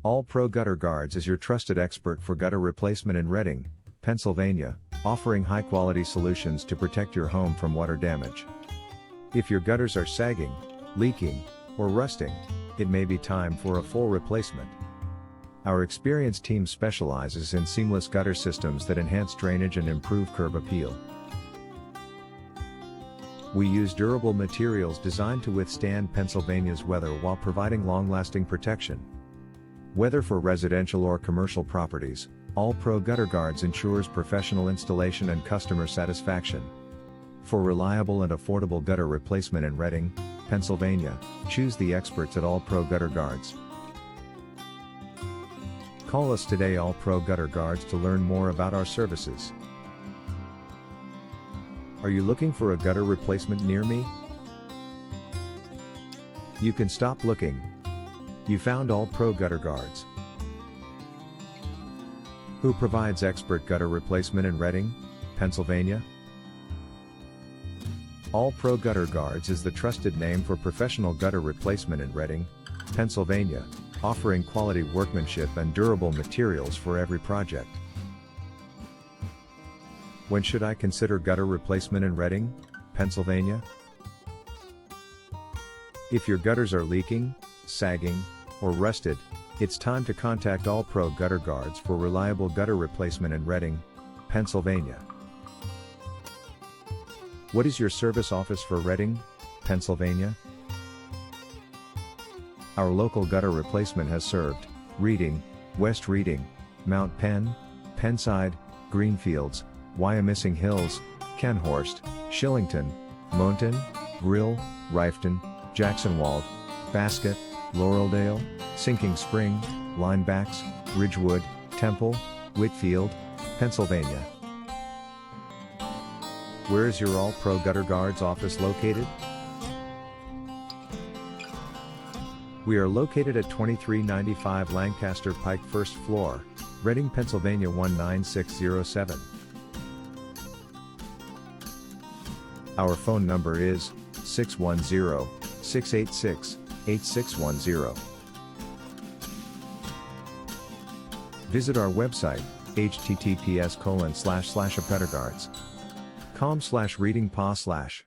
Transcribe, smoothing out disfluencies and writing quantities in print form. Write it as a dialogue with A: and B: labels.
A: All Pro Gutter Guards is your trusted expert for gutter replacement in Reading, Pennsylvania, offering high-quality solutions to protect your home from water damage. If your gutters are sagging, leaking, or rusting, it may be time for a full replacement. Our experienced team specializes in seamless gutter systems that enhance drainage and improve curb appeal. We use durable materials designed to withstand Pennsylvania's weather while providing long-lasting protection. Whether for residential or commercial properties, All Pro Gutter Guards ensures professional installation and customer satisfaction. For reliable and affordable gutter replacement in Reading, Pennsylvania, choose the experts at All Pro Gutter Guards. Call us today, All Pro Gutter Guards, to learn more about our services. Are you looking for a gutter replacement near me? You can stop looking. You found All Pro Gutter Guards. Who provides expert gutter replacement in Reading, Pennsylvania? All Pro Gutter Guards is the trusted name for professional gutter replacement in Reading, Pennsylvania, offering quality workmanship and durable materials for every project. When should I consider gutter replacement in Reading, Pennsylvania? If your gutters are leaking, sagging, or rusted, it's time to contact All Pro Gutter Guards for reliable gutter replacement in Reading, Pennsylvania. What is your service office for Reading, Pennsylvania? Our local gutter replacement has served Reading, West Reading, Mount Penn, Pennside, Greenfields, Wyomissing Hills, Kenhorst, Shillington, Mohnton, Grill, Reiffton, Jacksonwald, Basket, Laureldale, Sinking Spring, Leinbachs, Ridgewood, Temple, Whitfield, Pennsylvania. Where is your All Pro Gutter Guards office located? We are located at 2395 Lancaster Pike, first floor, Reading, Pennsylvania 19607. Our phone number is 610-686-8610. Visit our website, https://gutterguards.com/readingpa/